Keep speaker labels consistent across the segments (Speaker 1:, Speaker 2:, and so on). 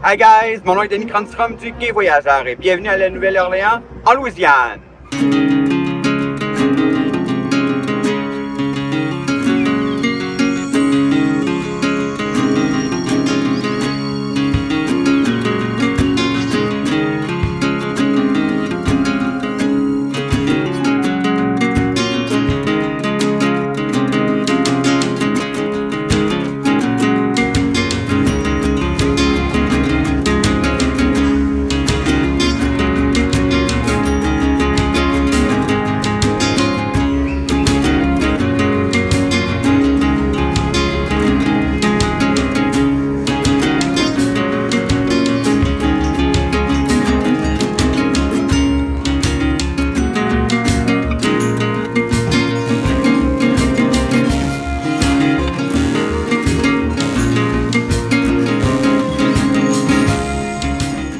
Speaker 1: Hi guys, mon nom est Denis Cranstrom du Quai Voyageur et bienvenue à la Nouvelle-Orléans, en Louisiane.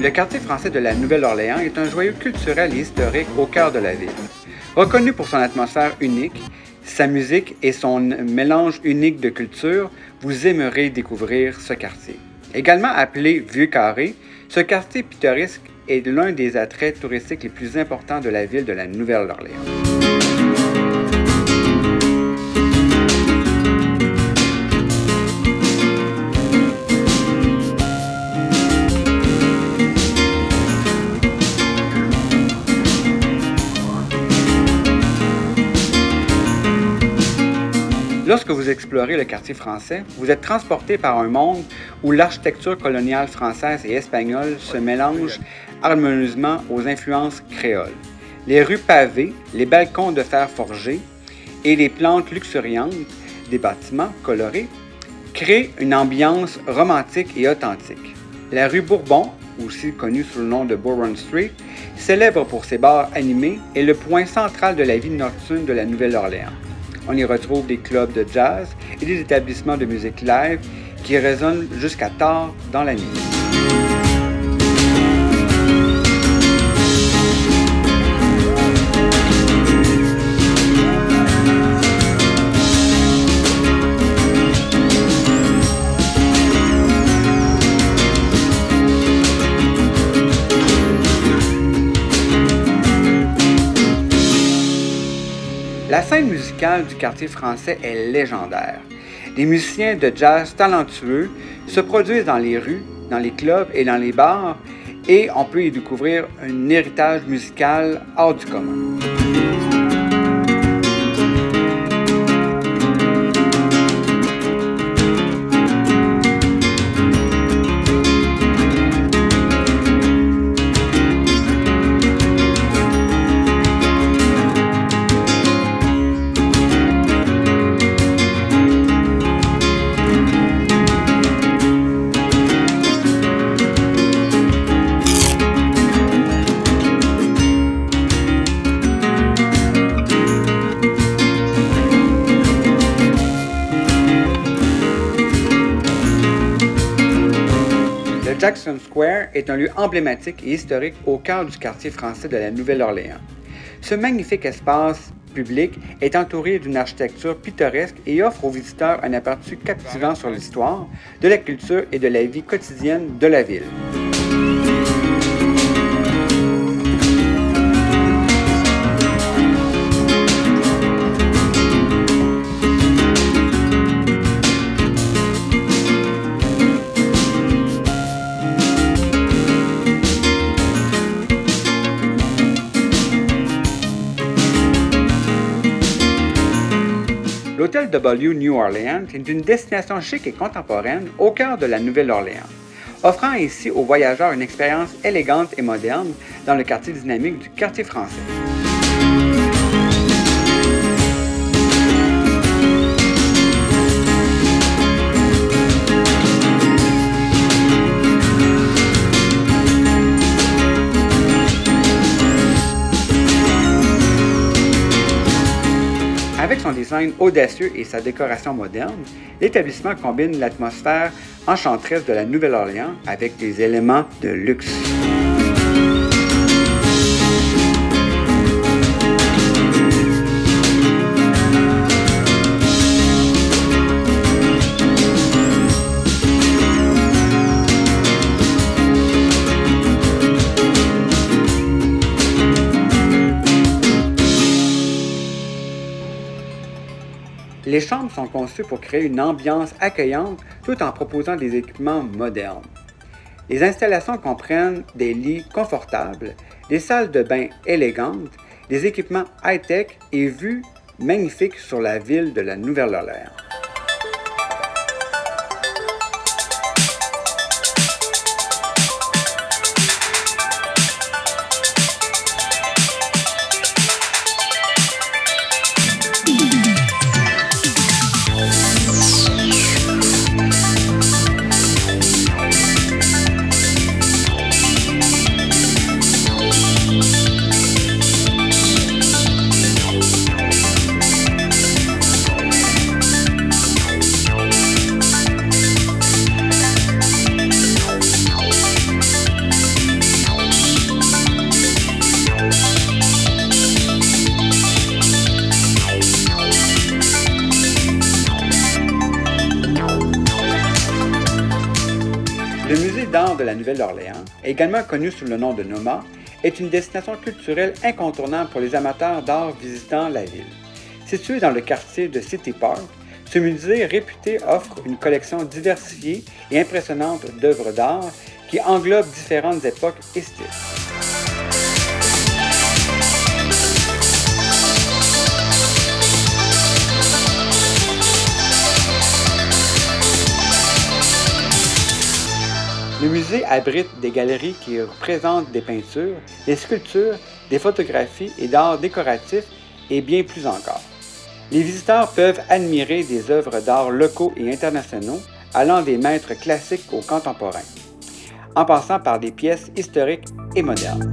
Speaker 1: Le quartier français de la Nouvelle-Orléans est un joyau culturel et historique au cœur de la ville. Reconnu pour son atmosphère unique, sa musique et son mélange unique de cultures, vous aimerez découvrir ce quartier. Également appelé Vieux-Carré, ce quartier pittoresque est l'un des attraits touristiques les plus importants de la ville de la Nouvelle-Orléans. Lorsque vous explorez le quartier français, vous êtes transporté par un monde où l'architecture coloniale française et espagnole se mélange harmonieusement aux influences créoles. Les rues pavées, les balcons de fer forgé et les plantes luxuriantes des bâtiments colorés créent une ambiance romantique et authentique. La rue Bourbon, aussi connue sous le nom de Bourbon Street, célèbre pour ses bars animés et le point central de la vie nocturne de la Nouvelle-Orléans. On y retrouve des clubs de jazz et des établissements de musique live qui résonnent jusqu'à tard dans la nuit. La scène musicale du quartier français est légendaire. Des musiciens de jazz talentueux se produisent dans les rues, dans les clubs et dans les bars, et on peut y découvrir un héritage musical hors du commun. Jackson Square est un lieu emblématique et historique au cœur du quartier français de la Nouvelle-Orléans. Ce magnifique espace public est entouré d'une architecture pittoresque et offre aux visiteurs un aperçu captivant sur l'histoire, de la culture et de la vie quotidienne de la ville. L'hôtel W New Orleans est une destination chic et contemporaine au cœur de la Nouvelle-Orléans, offrant ainsi aux voyageurs une expérience élégante et moderne dans le quartier dynamique du quartier français. Avec son design audacieux et sa décoration moderne, l'établissement combine l'atmosphère enchanteresse de la Nouvelle-Orléans avec des éléments de luxe. Les chambres sont conçues pour créer une ambiance accueillante tout en proposant des équipements modernes. Les installations comprennent des lits confortables, des salles de bain élégantes, des équipements high-tech et vues magnifiques sur la ville de la Nouvelle-Orléans. Le musée d'art de la Nouvelle-Orléans, également connu sous le nom de NOMA, est une destination culturelle incontournable pour les amateurs d'art visitant la ville. Situé dans le quartier de City Park, ce musée réputé offre une collection diversifiée et impressionnante d'œuvres d'art qui englobe différentes époques et styles. Le musée abrite des galeries qui représentent des peintures, des sculptures, des photographies et d'art décoratif et bien plus encore. Les visiteurs peuvent admirer des œuvres d'art locaux et internationaux allant des maîtres classiques aux contemporains, en passant par des pièces historiques et modernes.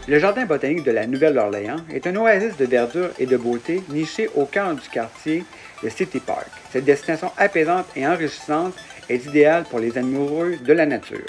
Speaker 1: Le Jardin botanique de la Nouvelle-Orléans est un oasis de verdure et de beauté niché au cœur du quartier de City Park. Cette destination apaisante et enrichissante est idéale pour les amoureux de la nature.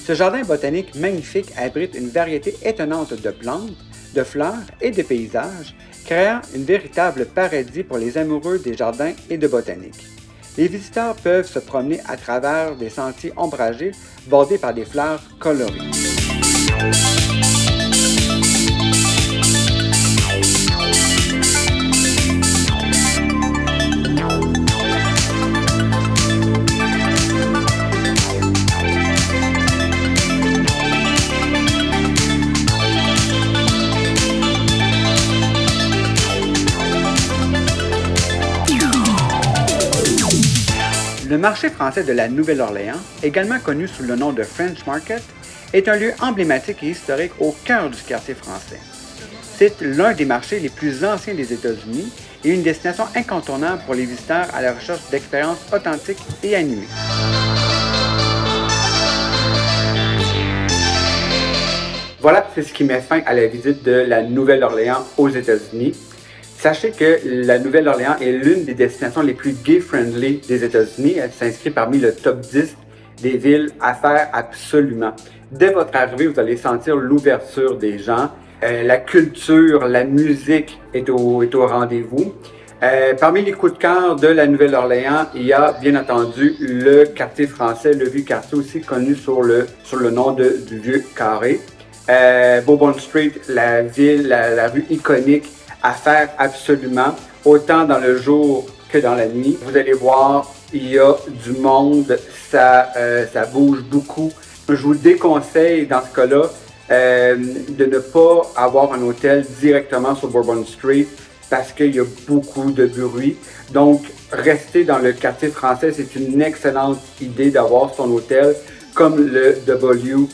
Speaker 1: Ce jardin botanique magnifique abrite une variété étonnante de plantes, de fleurs et de paysages, créant une véritable paradis pour les amoureux des jardins et de botanique. Les visiteurs peuvent se promener à travers des sentiers ombragés bordés par des fleurs colorées. Le marché français de la Nouvelle-Orléans, également connu sous le nom de French Market, est un lieu emblématique et historique au cœur du quartier français. C'est l'un des marchés les plus anciens des États-Unis et une destination incontournable pour les visiteurs à la recherche d'expériences authentiques et animées. Voilà, c'est ce qui met fin à la visite de la Nouvelle-Orléans aux États-Unis. Sachez que la Nouvelle-Orléans est l'une des destinations les plus gay-friendly des États-Unis. Elle s'inscrit parmi le top 10 des villes à faire absolument. Dès votre arrivée, vous allez sentir l'ouverture des gens. La culture, la musique est au rendez-vous. Parmi les coups de cœur de la Nouvelle-Orléans, il y a bien entendu le quartier français, le vieux quartier aussi connu sur le nom du vieux carré. Bourbon Street, la ville, la rue iconique à faire absolument, autant dans le jour que dans la nuit. Vous allez voir il y a du monde, ça bouge beaucoup. Je vous déconseille dans ce cas-là de ne pas avoir un hôtel directement sur Bourbon Street parce qu'il y a beaucoup de bruit. Donc, rester dans le quartier français, c'est une excellente idée d'avoir son hôtel comme le W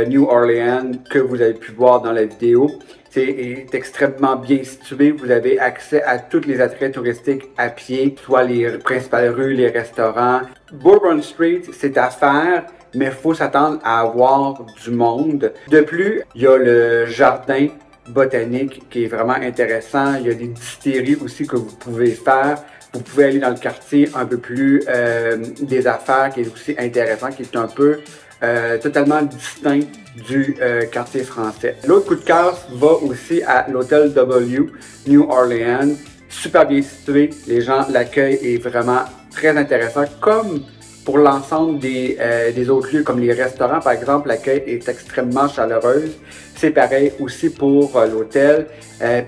Speaker 1: New Orleans que vous avez pu voir dans la vidéo. C'est extrêmement bien situé. Vous avez accès à tous les attraits touristiques à pied, soit les principales rues, les restaurants. Bourbon Street, c'est à faire, mais il faut s'attendre à avoir du monde. De plus, il y a le jardin botanique qui est vraiment intéressant. Il y a des distilleries aussi que vous pouvez faire. Vous pouvez aller dans le quartier un peu plus des affaires qui est aussi intéressant, qui est un peu totalement distinct du quartier français. L'autre coup de cœur va aussi à l'hôtel W New Orleans. Super bien situé, les gens, l'accueil est vraiment très intéressant, comme pour l'ensemble des autres lieux, comme les restaurants par exemple, l'accueil est extrêmement chaleureuse. C'est pareil aussi pour l'hôtel.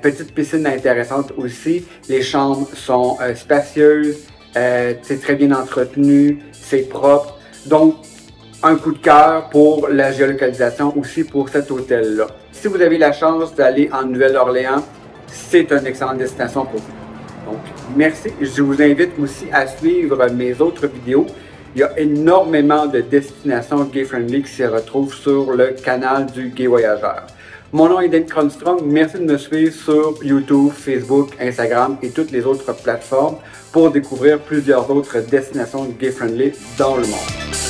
Speaker 1: Petite piscine intéressante aussi. Les chambres sont spacieuses, c'est très bien entretenu, c'est propre. Donc, un coup de cœur pour la géolocalisation aussi pour cet hôtel-là. Si vous avez la chance d'aller en Nouvelle-Orléans, c'est une excellente destination pour vous. Donc, merci. Je vous invite aussi à suivre mes autres vidéos. Il y a énormément de destinations gay-friendly qui se retrouvent sur le canal du Gay Voyageur. Mon nom est Dan Cronstrom. Merci de me suivre sur YouTube, Facebook, Instagram et toutes les autres plateformes pour découvrir plusieurs autres destinations gay-friendly dans le monde.